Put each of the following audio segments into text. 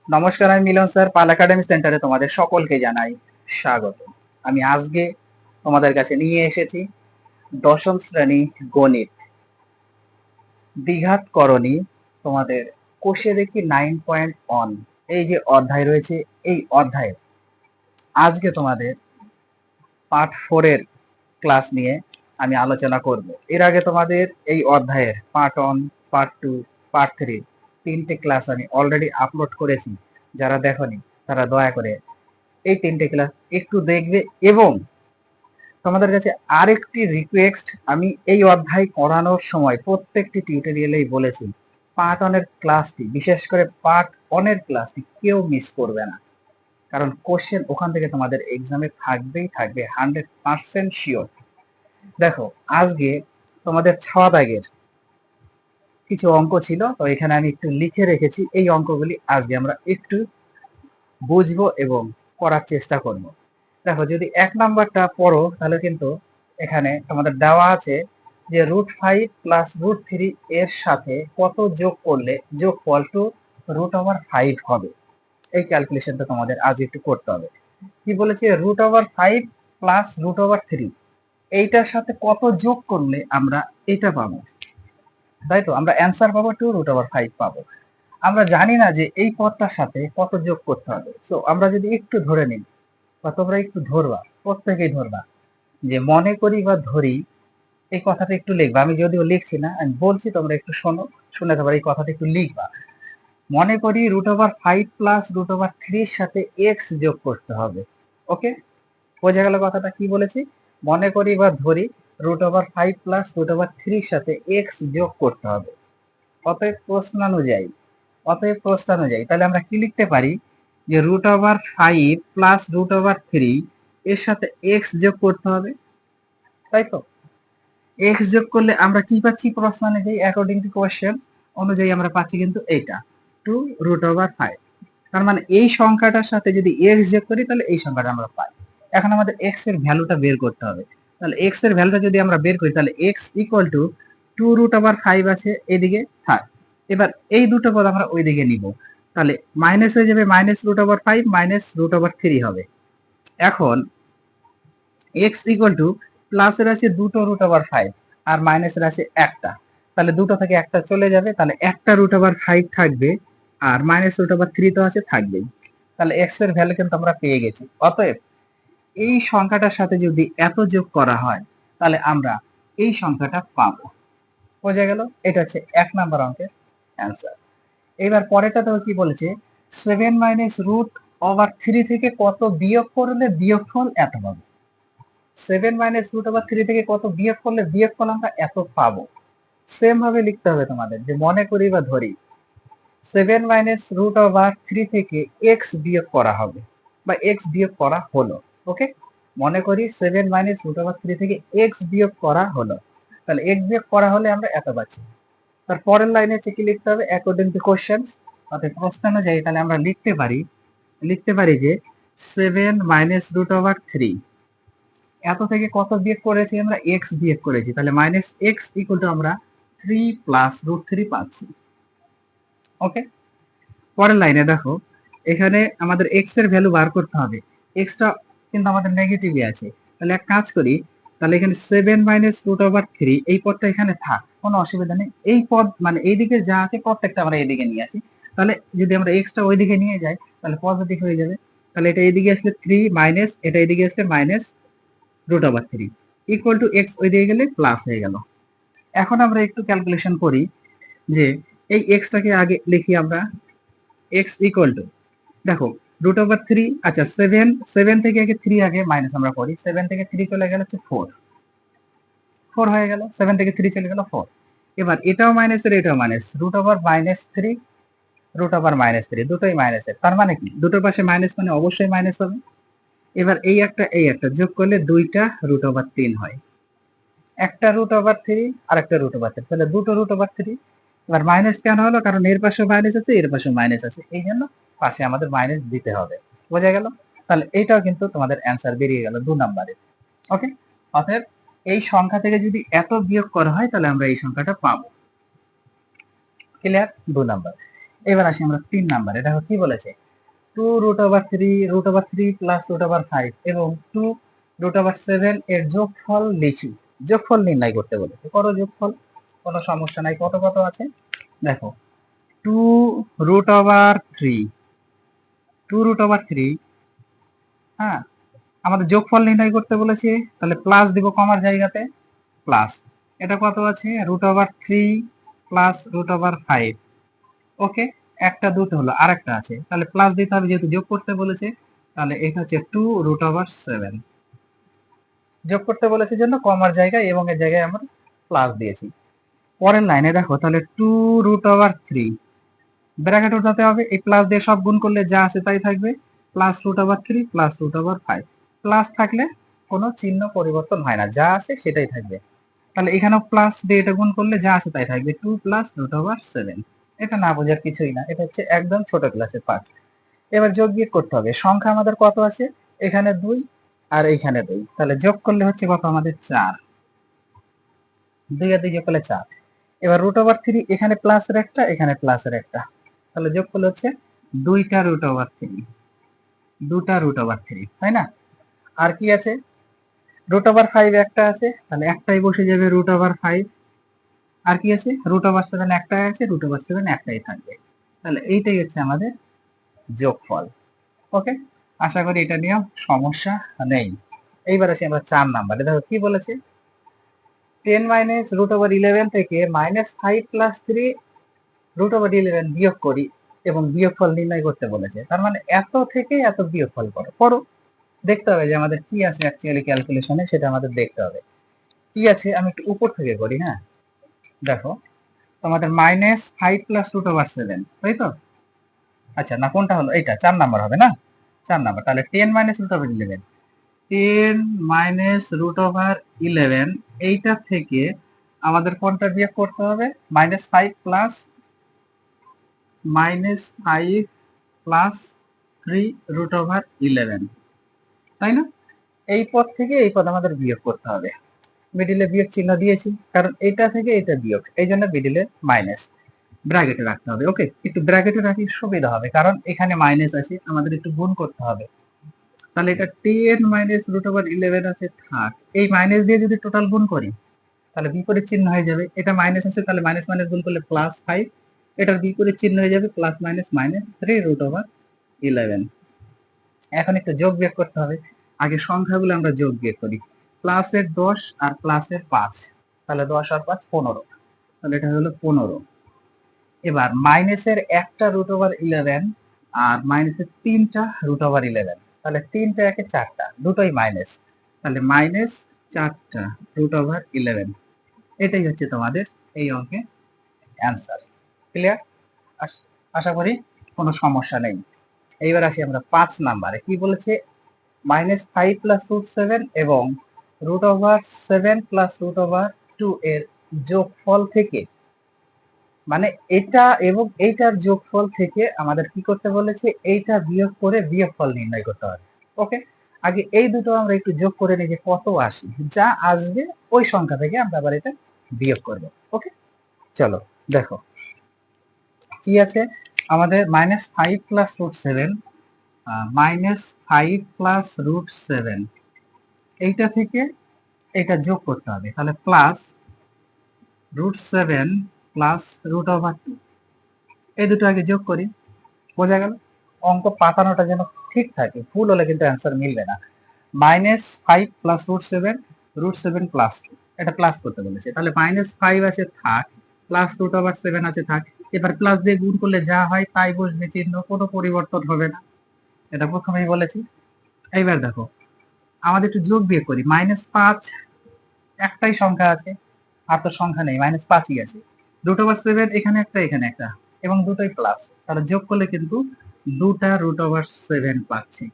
নমস্কার, আমি মিলন স্যার। পাল একাডেমি সেন্টারে তোমাদের সকলকে জানাই স্বাগত। আমি আজকে তোমাদের কাছে নিয়ে এসেছি দশম শ্রেণী গণিত দ্বিঘাত করণী, তোমাদের কোষে দেখি 9.1 এই যে অধ্যায় রয়েছে, এই অধ্যায়ে আজকে তোমাদের পার্ট 4 এর ক্লাস নিয়ে আমি আলোচনা করব। এর আগে তোমাদের এই অধ্যায়ের পার্ট 1, পার্ট 2, পার্ট 3 তিনটে ক্লাস আমি অলরেডি আপলোড করেছি। যারা দেখোনি তারা দয়া করে এই তিনটে ক্লাস একটু দেখবে। এবং তোমাদের কাছে আরেকটি রিকোয়েস্ট, আমি এই অধ্যায় করানোর সময় প্রত্যেকটি টিউটোরিয়ালেই বলেছি পার্ট 1 এর ক্লাসটি, বিশেষ করে পার্ট 1 এর ক্লাসটি কেউ মিস করবে না, কারণ কোশ্চেন ওখান থেকে তোমাদের এক্সামে থাকবেই থাকবে, 100% শিওর। দেখো, আজকে তোমাদের 6 দাগের কিছু অঙ্ক ছিল, তো এখানে আমি একটু লিখে রেখেছি। এই অঙ্কগুলি আজকে আমরা একটু বুঝবো এবং করার চেষ্টা করব। দেখো, যদি 1 নাম্বারটা পড়ো তাহলে কিন্তু এখানে তোমাদের দেওয়া আছে যে √5 প্লাস √3 এর সাথে কত যোগ করলে যোগফল টু √5 হবে। এই ক্যালকুলেশনটা তোমাদের আজ একটু করতে হবে। কি বলেছে? √5 প্লাস √3 এইটার সাথে কত যোগ করলে আমরা এটা পাবো, তাই তো? আমরা অ্যান্সার পাবো √5 পাবো। আমরা জানি না যে এই পদটার সাথে কত যোগ করতে হবে। সো আমরা যদি একটু ধরে নিই, বা তোমরা একটু ধরবা, প্রত্যেকেই ধরবা, যে মনে করি বা ধরি, এই কথাটা একটু লিখবা। আমি যদিও লিখছি না, আমি বলছি, তোমরা একটু শোনো, শুনে তারপর এই কথাটা একটু লিখবা। মনে করি √5 প্লাস √3 এর সাথে এক্স যোগ করতে হবে। ওকে, বোঝা গেল কথাটা? কি বলেছি? মনে করি বা ধরি √5 প্লাস √3 এর সাথে এক্স যোগ করতে হবে। অতএব প্রশ্নানুযায়ী তাহলে আমরা কি লিখতে পারি? যে √5 প্লাস √3 এর সাথে এক্স যোগ করতে হবে, তাই তো? এক্স যোগ করলে আমরা কি পাচ্ছি? প্রশ্নানুযায়ী, অ্যাকর্ডিং টু কোয়েশ্চেন অনুযায়ী আমরা পাচ্ছি কিন্তু এইটা, 2√5। তার মানে এই সংখ্যাটার সাথে যদি এক্স যোগ করি তাহলে এই সংখ্যাটা আমরা পাই। এখন আমাদের এক্স এর ভ্যালুটা বের করতে হবে। তাহলে এক্স এর ভ্যালুটা যদি আমরা বের করি তাহলে এক্স ইকুয়াল টু 2√5 আছে এদিকে, থাক। এবার এই দুটো পদ আমরা ওই দিকে নিব, তাহলে মাইনাস হয়ে যাবে, -√5 -√3 হবে। এখন এক্স ইকুয়াল টু প্লাসের আছে দুটো √5 আর মাইনাসের আছে একটা, তাহলে দুটো থেকে একটা চলে যাবে, তাহলে একটা √5 থাকবে আর -√3 তো আছে, থাকবেই। তাহলে এক্স এর ভ্যালু কিন্তু আমরা পেয়ে গেছি। অতএব এই সংখ্যাটার সাথে যদি এত যোগ করা হয় তাহলে আমরা এই সংখ্যাটা পাবো। বোঝা গেল? এটা হচ্ছে 1 নাম্বার অঙ্কের অ্যান্সার। এবার পরেরটাতেও কি বলেছে? 7 - √3 থেকে কত বিয়োগ করলে বিয়োগফল এত পাবো। 7 - √3 থেকে কত বিয়োগ করলে বিয়োগফল আমরা এত পাবো। সেম ভাবে লিখতে হবে তোমাদের, যে মনে করি বা ধরি 7 - √3 থেকে এক্স বিয়োগ করা হবে বা এক্স বিয়োগ করা হলো। ওকে, মনে করি 7 - √3 থেকে এক্স বিয়োগ করা হলো, তাহলে এক্স বিয়োগ করা হলে আমরা এত পাচ্ছি। তার পরের লাইনে কি লিখতে হবে? অ্যাকর্ডিং টু কোশ্চেন, অর্থাৎ প্রশ্ন অনুযায়ী। তাহলে আমরা লিখতে পারি যে 7 - √3 এত থেকে কত বিয়োগ করেছি? আমরা এক্স বিয়োগ করেছি, তাহলে মাইনাস এক্স ইকুয়াল টু আমরা 3 প্লাস √3 পাচ্ছি। ওকে, পরের লাইনে দেখো, এখানে আমাদের এক্স এর ভ্যালু বার করতে হবে। এক্সটা কিন্তু আমাদের নেগেটিভই আছে, তাহলে এক কাজ করি, তাহলে এখানে 7 - √3 এই পদটা এখানে থাক, কোনো অসুবিধা নেই। এই পদ মানে এইদিকে যা আছে প্রত্যেকটা আমরা এইদিকে নিয়ে আসি। তাহলে যদি আমরা এক্সটা ওইদিকে নিয়ে যাই তাহলে পজিটিভ হয়ে যাবে। তাহলে এটা এইদিকে আসলে 3 মাইনাস, এটা এইদিকে আসলে -√3 ইকুয়াল টু এক্স ওইদিকে গেলে প্লাস হয়ে গেল। এখন আমরা একটু ক্যালকুলেশন করি, যে এই এক্সটাকে আগে লিখি আমরা। এক্স ইকুয়াল টু, দেখো, √3, আচ্ছা 7 থেকে আগে 3 আগে মাইনাস আমরা করি, 7 থেকে 3 চলে গেল হচ্ছে 4 হয়ে গেল, 7 থেকে 3 চলে গেল 4। এবার এটাও মাইনাসের এটাও মাইনাস, √3 দুটোই মাইনাসের। তার মানে কি? দুটোর পাশে মাইনাস মানে অবশ্যই মাইনাস হবে। এবার এই একটা যোগ করলে দুইটা √3 হয়, একটা √3 আর একটা √3, তাহলে দুটো √3। এবার মাইনাস কেন হলো? কারণ এর পাশে মাইনাস আছে, এর পাশে মাইনাস আছে, এই জন্য পাশে আমাদের মাইনাস দিতে হবে। বোঝা গেল? তাহলে এইটাও কিন্তু তোমাদের অ্যান্সার বেরিয়ে গেল 2 নম্বরে। ওকে, অতএব এই সংখ্যা থেকে যদি এত বিয়োগ করা হয় তাহলে আমরা এই সংখ্যাটা পাবো। ক্লিয়ার? 2 নাম্বার। এবার আসি আমরা 3 নাম্বারে। দেখো কি বলেছে, 2 root over 3 plus root over 5 এবং 2 রুট ওভার 7 এর যোগফল লিখি। যোগফল নির্ণয় করতে বলেছে, করো যোগফল, কোনো সমস্যা নাই। কত কত আছে দেখো, 2 রুট ওভার 3, হ্যাঁ, আমাদের যোগফল নির্ণয় করতে বলেছে, তাহলে প্লাস দিব কমার জায়গাতে, প্লাস। এটা কত আছে, root over 3 plus root over 5। Okay, একটা দুটো হলো, আর একটা আছে, তাহলে প্লাস দিতে হবে যেহেতু যোগ করতে বলেছে। তাহলে এটা হচ্ছে 2 রুট ওভার 7। যোগ করতে বলেছে জন্য কমার জায়গায় এবং এর জায়গায় আমরা প্লাস দিয়েছি। পরের লাইনে দেখো, তাহলে 2 রুট ওভার 3, ব্র্যাকেট উঠাতে হবে, এই প্লাস দিয়ে সব গুণ করলে যা আছে তাই থাকবে, plus root over 3 plus root over 5। Plus থাকলে কোনো চিহ্ন পরিবর্তন হয় না, যা আছে সেটাই থাকবে। তাহলে এখানেও প্লাস দিয়ে এটা গুণ করলে যা আছে তাই থাকবে, 2 প্লাস রুট ওভার 7। এটা না বোঝার কিছুই না, এটা হচ্ছে একদম ছোট ক্লাসের পার্ট। এবার যোগ বিয়োগ করতে হবে, সংখ্যা আমাদের কত আছে, এখানে 2 আর এইখানে 2, তাহলে যোগ করলে হচ্ছে কত আমাদের 4, 2 আর 2 যোগ করলে 4। এবার রুট ওভার 3, এখানে প্লাসের একটা এখানে প্লাসের একটা, তাহলে যোগ করলে হচ্ছে 2টা রুট ওভার 3, 2টা রুট ওভার 3, তাই না? আর কি আছে, রুট ওভার 5 একটা আছে, তাহলে একটাই বসে যাবে রুট ওভার 5। আর কি আছে, রুট ওভার 7 একটাই আছে, রুট ওভার 7 একটাই থাকবে। তাহলে এইটাই হচ্ছে আমাদের যোগফল। ওকে, আশা করি এটা নিয়ে সমস্যা নেই। এইবার আসি আমরা 4 নাম্বারে। দেখো কি বলেছে, 10 মাইনাস রুট ওভার 11 থেকে -5 প্লাস 3 রুট ওভার 11 বিয়োগ করি এবং বিয়োগফল নির্ণয় করতে বলেছে। তার মানে এত থেকে এত বিয়োগফল করো, করো। দেখতে হবে যে আমাদের কি আছে অ্যাকচুয়ালি ক্যালকুলেশনে, সেটা আমাদের দেখতে হবে কি আছে। আমি একটু উপর থেকে করি, হ্যাঁ। দেখো, তোমাদের -5 প্লাস রুট ওভার 7, তাই তো? আচ্ছা, না কোনটা হলো, এটা 4 নাম্বার হবে না, 4 নাম্বার। তাহলে 10 minus root over 11, 10 minus root over 11, এইটা থেকে আমাদের কোনটা বিয়োগ করতে হবে, -5 প্লাস -5 প্লাস 3 রুট ওভার 11, তাই না? এই পদ থেকে এই পদ আমাদের বিয়োগ করতে হবে। মিডিলে বিয়োগ চিহ্ন দিয়েছি কারণ এটা থেকে এটা বিয়োগ, এই জন্য মিডিলে মাইনাস, ব্র্যাকেটে রাখতে হবে। ওকে, একটু ব্র্যাকেটে রাখি সুবিধা হবে কারণ এখানে মাইনাস আছে, আমাদের একটু গুণ করতে হবে। তাহলে এটা 10 মাইনাস রুট ওভার 11 আছে, থাক। এই মাইনাস দিয়ে যদি টোটাল গুণ করি তাহলে বিপরীত চিহ্ন হয়ে যাবে, এটা মাইনাস আছে তাহলে মাইনাস মাইনাস গুণ করলে +5, এটার বিপরীত চিহ্ন হয়ে যাবে প্লাস মাইনাস -3 রুট ওভার 11। এখন একটু যোগ বিয়োগ করতে হবে, আগে সংখ্যাগুলো আমরা যোগ বিয়োগ করি। প্লাসের 10 আর প্লাসের 5, তাহলে 10 আর 5 15, তাহলে এটা হলো 15। এবার মাইনাসের একটা রুট ওভার 11 আর মাইনাসের 3টা রুট ওভার 11, তাহলে 3টা একে 4টা, দুটোই মাইনাস, তাহলে -4টা রুট ওভার 11। এটাই হচ্ছে তোমাদের এই অঙ্কের অ্যান্সার। ক্লিয়ার? আশা করি কোনো সমস্যা নেই। এইবার আসি আমরা 5 নাম্বারে। কি বলেছে, -5 প্লাস রুট 7 এবং root over 7 plus root over 2 এর যোগফল থেকে, মানে এটা এবং এইটার যোগফল থেকে আমাদের কি করতে বলেছে, এইটা বিয়োগ করে বিয়োগফল নির্ণয় করতে হবে। ওকে, আগে এই দুটো আমরা একটু যোগ করে নিই যে কত আসে, যা আসবে ওই সংখ্যা থেকে আমরা আবার এটা বিয়োগ করব। ওকে, চলো দেখো কি আছে আমাদের, -5 প্লাস রুট 7, -5 প্লাস রুট 7, এইটা থেকে এটা যোগ করতে হবে, তাহলে plus root 7 plus root over 2, এই দুটো আগে যোগ করি, বোঝা গেল? অঙ্ক পাতানোটা যেন ঠিক থাকে, ভুল হলে কিন্তু অ্যান্সার মিলবে না। -5 প্লাস রুট 7 প্লাস 2, এটা প্লাস করতে বলেছে, তাহলে -5 আছে থাক, প্লাস রুট ওভার 7 আছে থাক। এবার প্লাস দিয়ে গুণ করলে যা হয় তাই বসবে চিহ্ন, কোনো পরিবর্তন হবে না, এটা প্রথমেই বলেছি। এইবার দেখো আমাদের একটু যোগ বিয়োগ করি, -5 একটাই সংখ্যা আছে, আর তো সংখ্যা নেই, -5ই আছে। রুট ওভার 7 এখানে একটা এখানে একটা এবং দুটোই প্লাস, তাহলে যোগ করলে কিন্তু 2টা রুট ওভার 7 পাচ্ছি।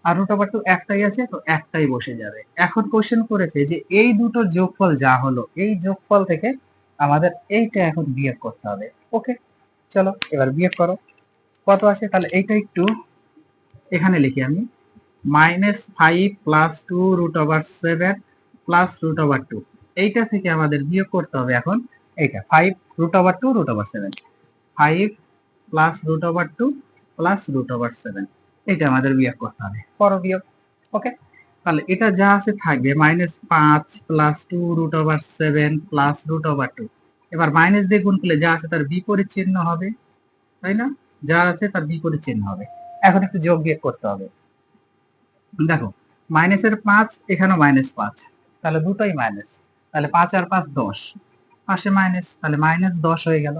আর রুট ওভার 2 একটাই আছে, তো একটাই বসে যাবে। এখন কোশ্চেন করেছে যে এই দুটো যোগফল যা হলো, এই যোগফল থেকে আমাদের এইটা এখন বিয়োগ করতে হবে। ওকে, চলো এবার বিয়োগ করো, কত আছে, তাহলে এইটা একটু এখানে লিখি আমি, -5 plus 2 root over 7 plus root over 2, এইটা থেকে আমাদের বিয়োগ করতে হবে এখন এইটা 5 root over 2 root over 7, 5 plus root over 2 plus root over 7, এটা আমাদের বিয়োগ করতে হবে, করো বিয়োগ। ওকে, তাহলে এটা যা আছে থাকবে -5 plus 2 root over 7 plus root over 2। এবার মাইনাস দিয়ে গুণ করলে যা আছে তার বিপরীত চিহ্ন হবে, তাই না? যা আছে তার বিপরীত চিহ্ন হবে। এখন একটু যোগ বিয়োগ করতে হবে। দেখো, মাইনাসের 5, এখানেও -5, তাহলে দুটোই মাইনাস, তাহলে 5 আর 5 10, পাশে মাইনাস, তাহলে -10 হয়ে গেল।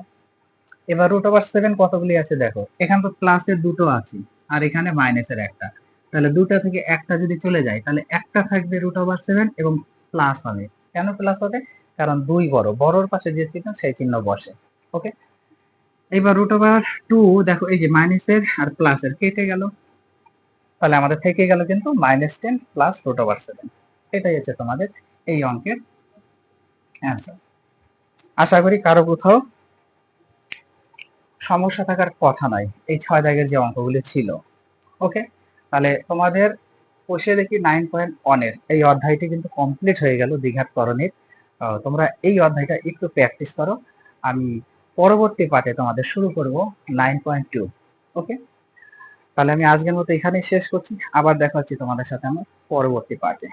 এবার রুট ওভার 7 কতগুলি আছে দেখো, এখানে তো প্লাসের দুটো আছে আর এখানে মাইনাসের একটা, তাহলে দুটা থেকে একটা যদি চলে যায় তাহলে একটা থাকবে রুট ওভার 7 এবং প্লাস হবে। কেন প্লাস হবে? কারণ 2 বড়, বড়র পাশে যে চিহ্ন সেই চিহ্ন বসে। ওকে, এবার রুট ওভার 2 দেখো, এই যে মাইনাসের আর প্লাসের কেটে গেল, তাহলে আমাদের থেকে গেল কিন্তু -10 প্লাস রুট ওভার 7। এটাই হচ্ছে তোমাদের এই অঙ্কের অ্যান্সার। আশা করি কারো কোথাও সমস্যা থাকার কথা নয় এই 6 দাগের যে অঙ্কগুলি ছিল। ওকে, তাহলে তোমাদের বসে দেখি 9.1 এর এই অধ্যায়টি কিন্তু কমপ্লিট হয়ে গেল, দ্বিঘাত করণের। তোমরা এই অধ্যায়টা একটু প্র্যাকটিস করো, আমি পরবর্তী পার্টে তোমাদের শুরু করব 9.2। ওকে, তাহলে আমি আজকের মতো এখানেই শেষ করছি, আবার দেখা হচ্ছে তোমাদের সাথে আমার পরবর্তী পার্টে।